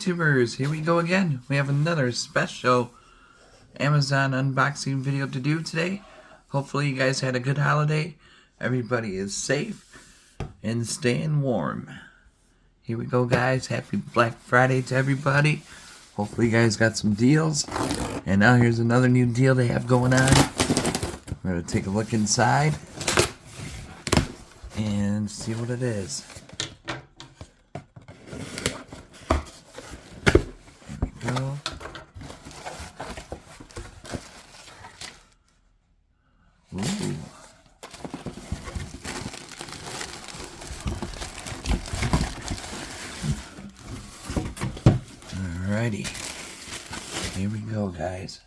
YouTubers, here we go again. We have another special Amazon unboxing video to do today. Hopefully you guys had a good holiday. Everybody is safe and staying warm. Here we go, guys. Happy Black Friday to everybody. Hopefully you guys got some deals. And now here's another new deal they have going on. We're going to take a look inside and see what it is. Go. Ooh. Alrighty. Here we go, guys.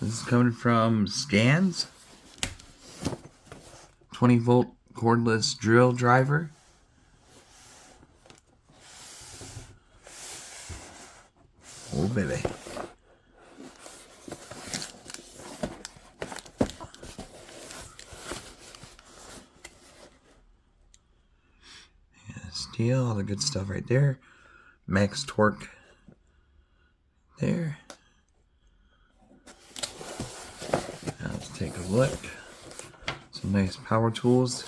This is coming from Scans. 20-volt cordless drill driver. Oh, baby. Yeah, steel, all the good stuff right there. Max torque there. Now let's take a look. Some nice power tools.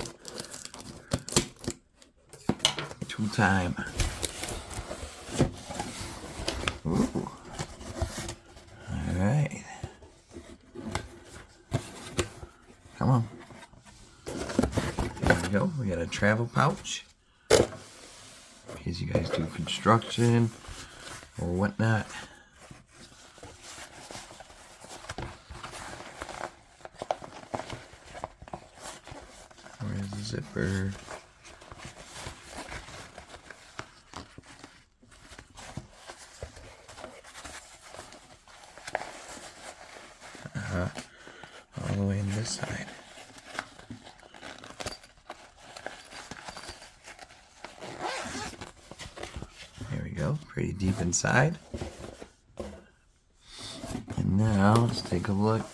Tool time. Ooh. Alright. Come on. There we go. We got a travel pouch. In case you guys do construction or whatnot. Where's the zipper? All the way in this side. There we go. Pretty deep inside. And now let's take a look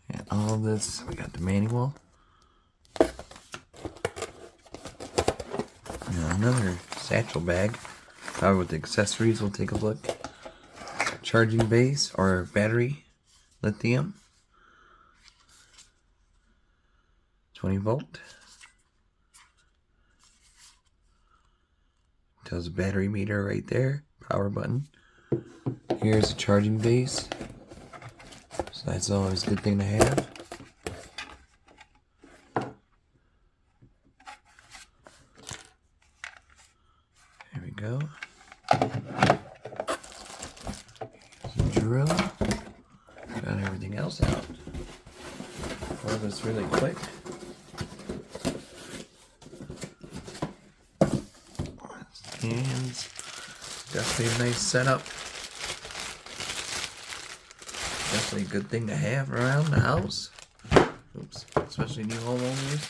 at all this. We got the manual. Now another satchel bag. Probably with the accessories. We'll take a look. Charging base or battery, lithium, 20-volt. Tells a battery meter right there, power button. Here's a charging base, so that's always a good thing to have. There we go. Drill. Got everything else out. Pour this really quick. Scans. Definitely a nice setup. Definitely a good thing to have around the house. Oops. Especially new homeowners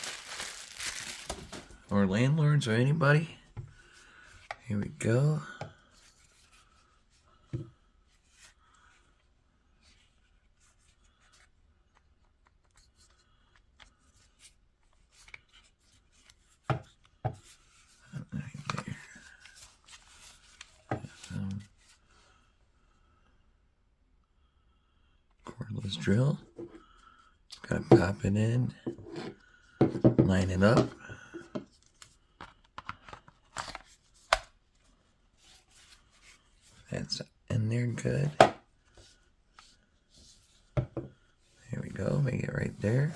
or landlords or anybody. Here we go. Cordless drill. Gotta pop it in, line it up. That's in there good. There we go, make it right there.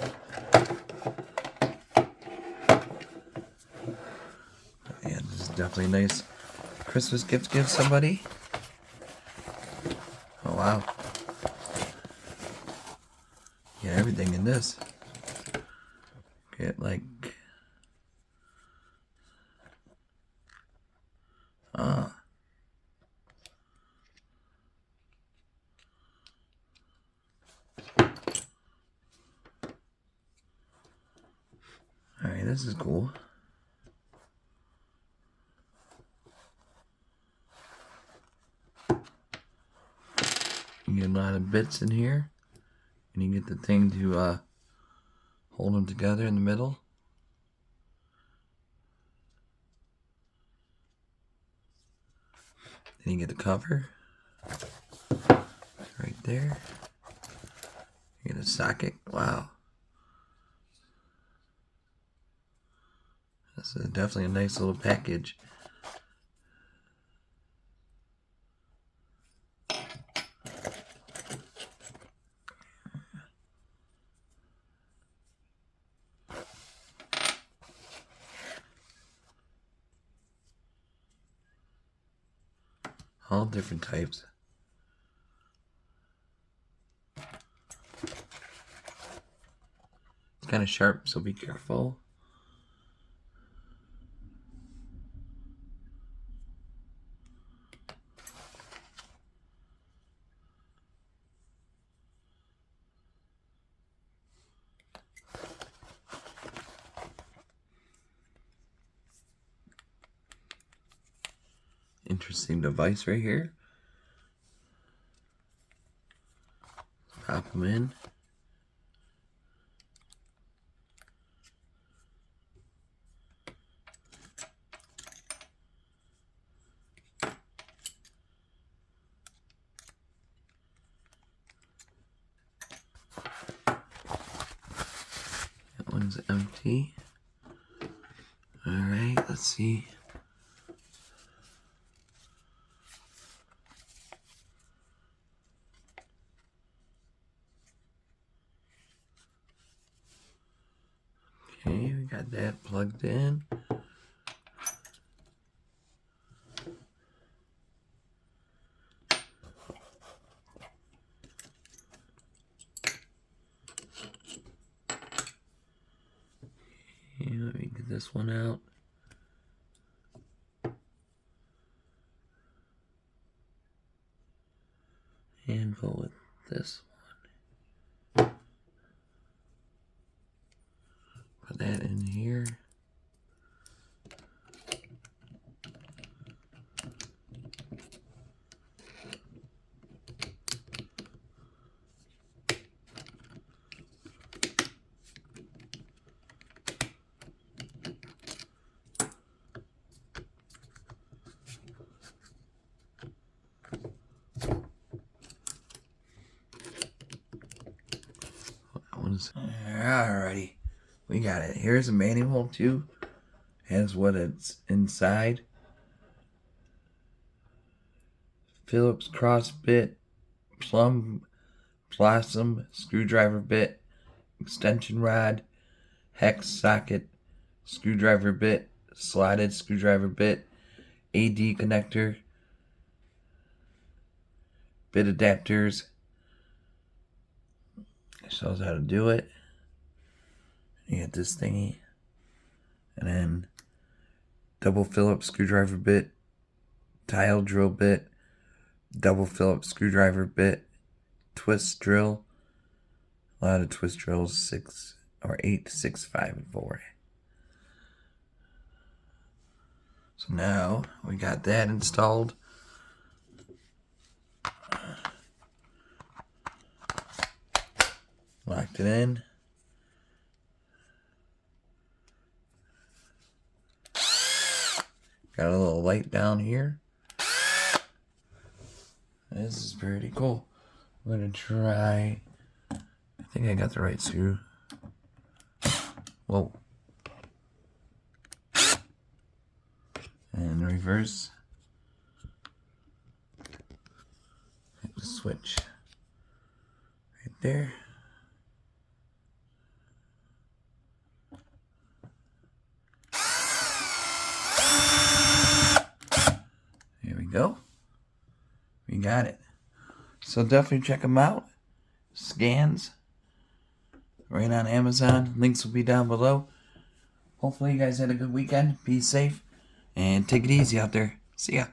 Yeah, this is definitely a nice Christmas gift to give somebody. Oh wow. Yeah, everything in this. Get like Alright, this is cool. You get a lot of bits in here. And you get the thing to hold them together in the middle. Then you get the cover right there. You get a socket. Wow. This is definitely a nice little package. All different types. It's kind of sharp, so be careful. Interesting device right here. Pop them in. That one's empty. Alright, let's see. Okay, we got that plugged in. Okay, let me get this one out. And go with this one. Put that in here. Alrighty, we got it. Here's a manual too. Has what it's inside. Phillips cross bit, plum blossom screwdriver bit, extension rod, hex socket, screwdriver bit, slotted screwdriver bit, AD connector, bit adapters. Shows how to do it. You get this thingy, and then double Phillips screwdriver bit, tile drill bit, double Phillips screwdriver bit, twist drill. A lot of twist drills, 6 or 8, 6, 5, and 4. So now we got that installed. Locked it in. Got a little light down here. This is pretty cool. I'm gonna try. I think I got the right screw. Whoa. And reverse. Hit the switch. Right there. There we go. We got it. So definitely check them out. Scans. Right on Amazon. Links will be down below. Hopefully you guys had a good weekend. Be safe. And take it easy out there. See ya.